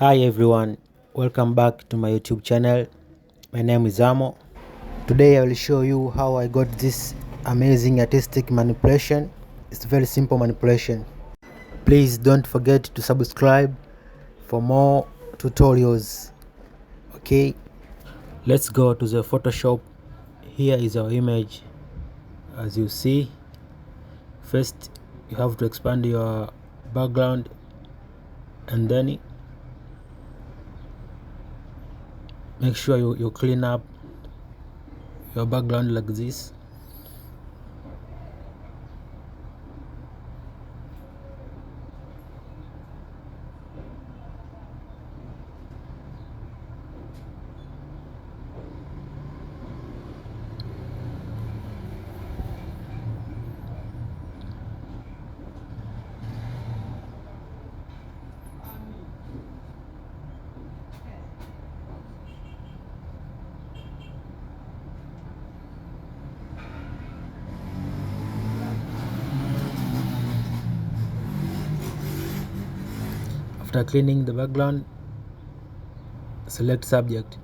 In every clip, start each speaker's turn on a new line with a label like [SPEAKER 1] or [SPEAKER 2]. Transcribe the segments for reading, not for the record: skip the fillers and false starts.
[SPEAKER 1] Hi everyone, welcome back to my YouTube channel. My name is Amo. Today I will show you how I got this amazing artistic manipulation. It's very simple manipulation. Please don't forget to subscribe for more tutorials. Okay, let's go to the Photoshop. Here is our image. As you see, first you have to expand your background and then make sure you clean up your background like this. After cleaning the background, select subject.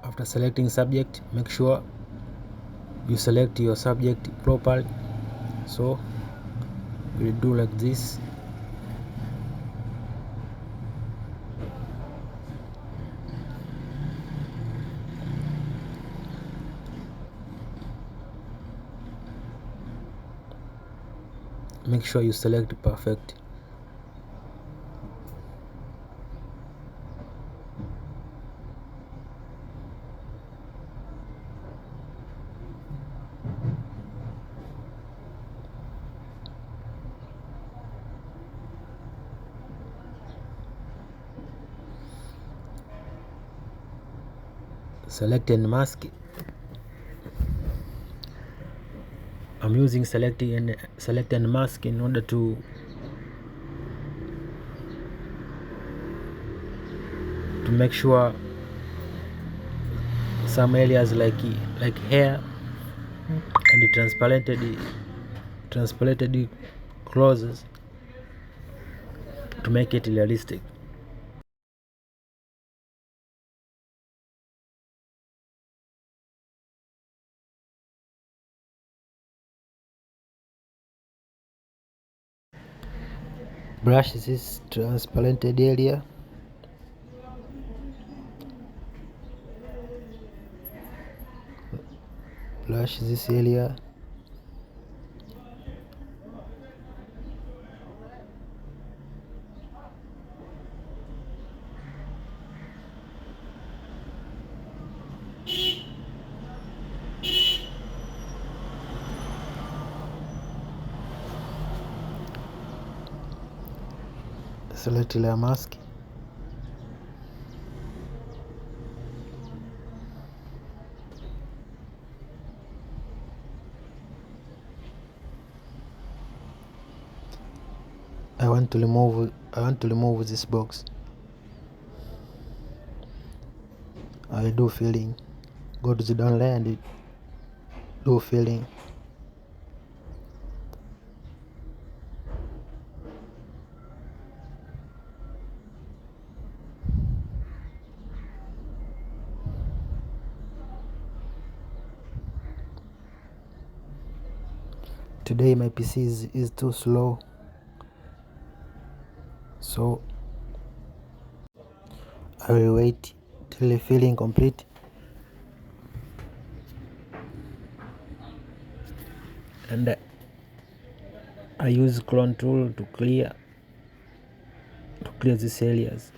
[SPEAKER 1] After selecting subject, make sure you select your subject properly. So we'll do like this. Make sure you select perfect. Select and mask. I'm using select and mask in order to make sure some areas like hair and the transplanted clothes to make it realistic. Brush this transplanted area. Brush this area. Select layer mask. I want to remove this box. I do filling. Go to the down layer and do filling. Today my PC is too slow, so I will wait till the filling complete. And I use clone tool to clear these areas.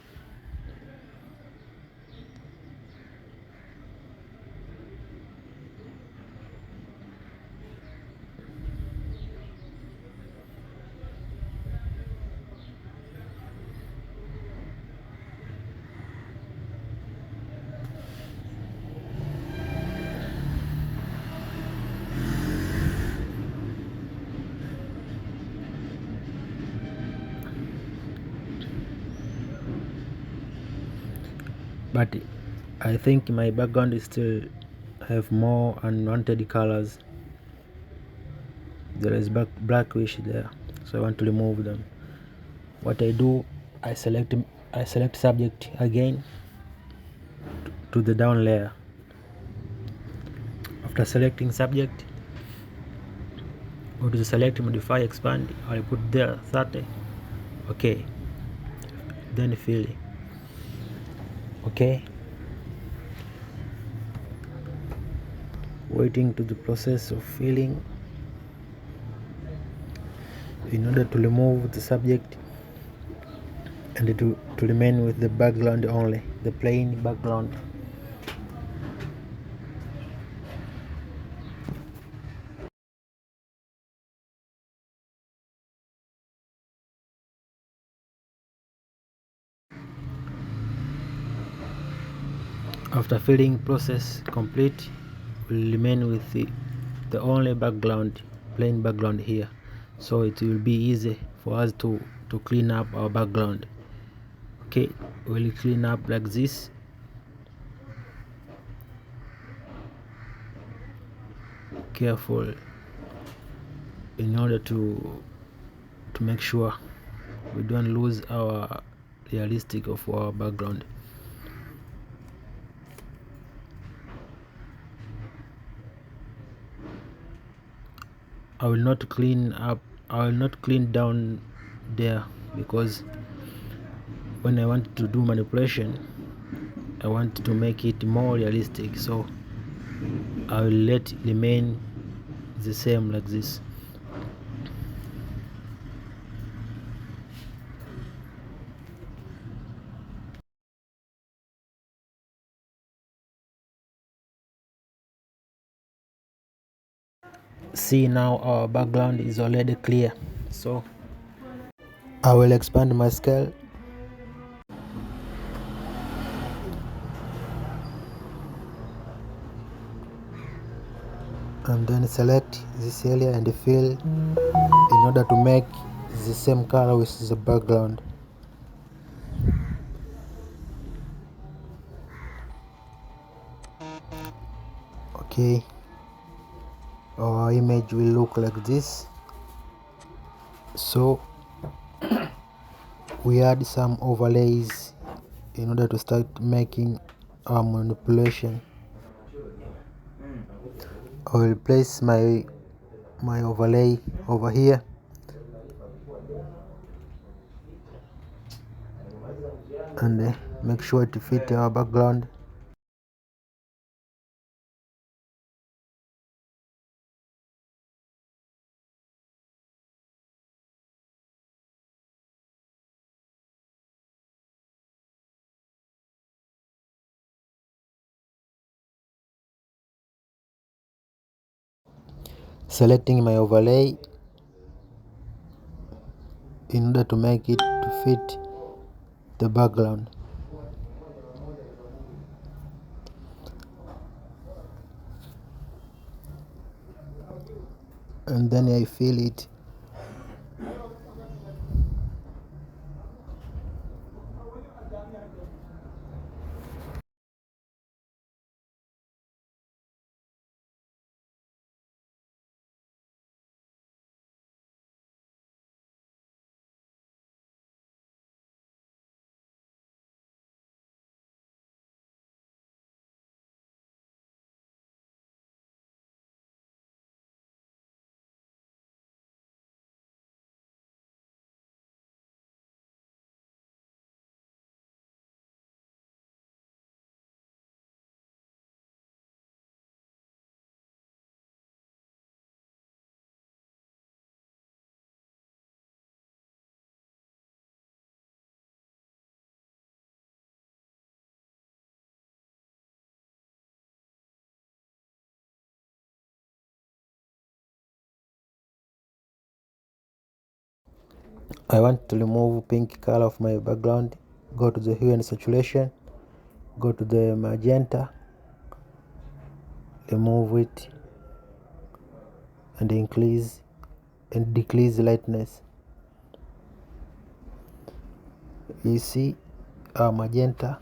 [SPEAKER 1] but I think my background is still have more unwanted colors. There is blackish there, so I want to remove them. What I do, I select subject again to the down layer. After selecting subject, go to the select, modify, expand. I put there 30. Okay, then fill. Okay, waiting to the process of filling in order to remove the subject and to remain with the background only, the plain background. After filling process complete, will remain with the only background, plain background here, so it will be easy for us to clean up our background. Okay, we'll clean up like this. Careful in order to make sure we don't lose our realistic of our background. I will not clean down there, because when I want to do manipulation, I want to make it more realistic, so I will let it remain the same like this. See, now our background is already clear, so I will expand my scale and then select this area and fill in order to make the same color with the background. Okay, our image will look like this. So we add some overlays in order to start making our manipulation. I will place my overlay over here and make sure to fit our background. Selecting my overlay in order to make it to fit the background. And then I fill it. I want to remove pink color of my background. Go to the hue and saturation, go to the magenta, remove it and increase and decrease lightness. You see our magenta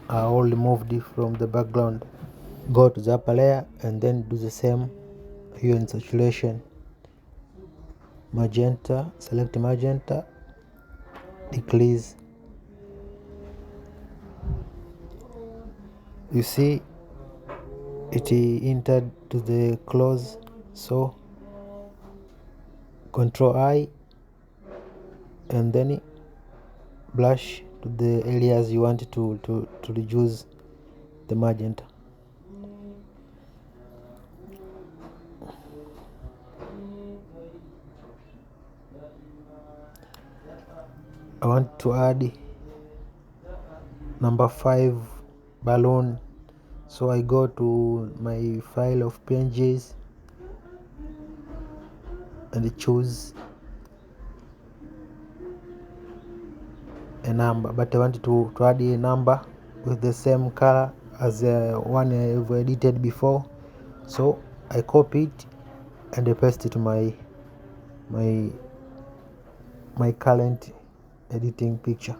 [SPEAKER 1] are all removed from the background. Go to the upper layer and then do the same here in saturation. Magenta, select magenta, decrease. You see it entered to the close, so Control I and then brush to the areas you want to reduce the magenta. I want to add number 5 balloon, so I go to my file of PNGs and choose a number, but I want to add a number with the same color as the one I've edited before, so I copy it and I paste it to my current editing picture.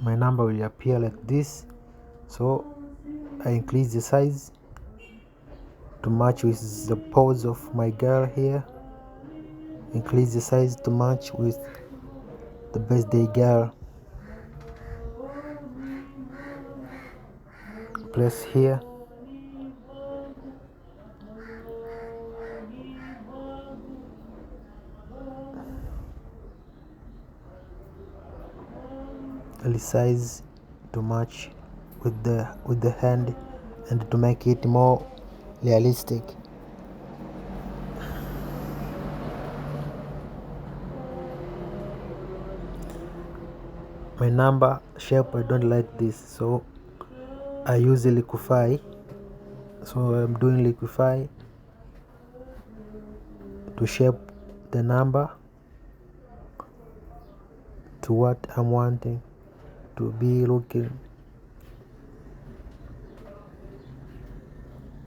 [SPEAKER 1] My number will appear like this, so I increase the size to match with the pose of my girl here. Increase the size to match with the birthday girl. Place here. Resize to match with the hand and to make it more realistic. My number shape, I don't like this, so I use liquify. So I'm doing liquify to shape the number to what I'm wanting to be looking.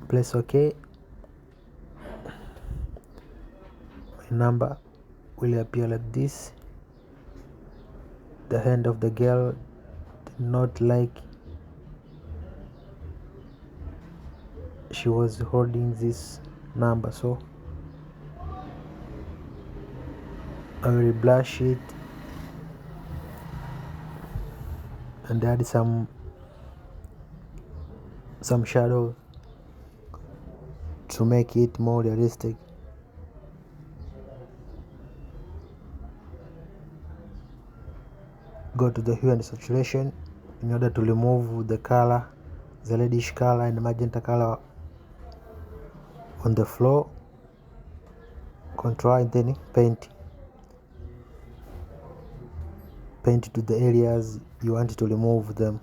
[SPEAKER 1] Press OK. My number will appear like this. The hand of the girl did not like she was holding this number, so I will blush it and add some shadow to make it more realistic. Go to the hue and saturation in order to remove the color, the reddish color and magenta color on the floor. Control and then paint to the areas you want to remove them.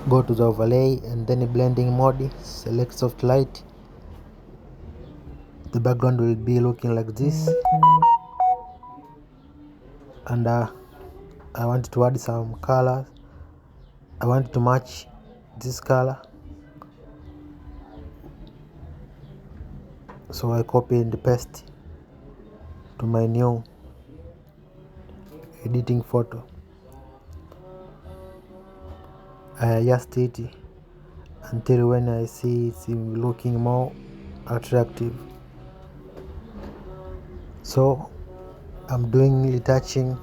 [SPEAKER 1] Go to the overlay and then blending mode, select soft light. The background will be looking like this, and I want to add some colors. I want to match this color, so I copy and paste to my new editing photo. I adjust it until when I see it's looking more attractive. So I'm doing retouching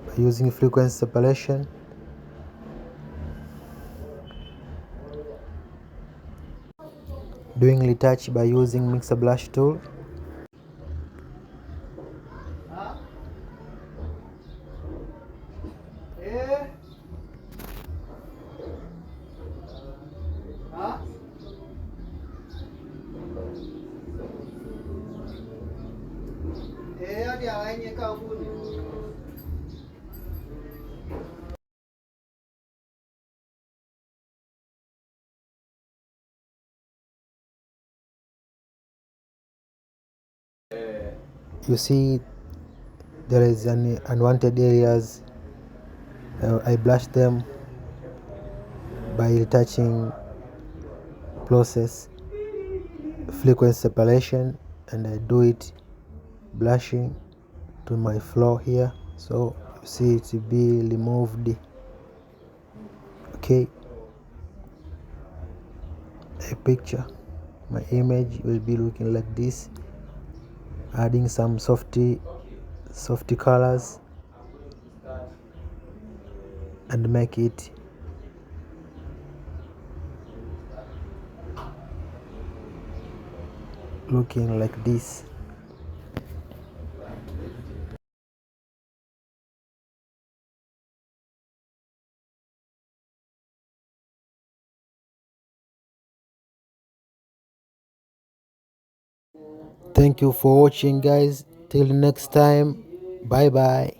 [SPEAKER 1] by using frequency separation. Doing retouch by using mixer brush tool. You see there is an unwanted areas. I blush them by retouching process frequency separation, and I do it blushing to my floor here, so you see it will be removed. Okay, a picture, my image will be looking like this, adding some softy colors and make it looking like this. Thank you for watching, guys. Till next time, bye bye.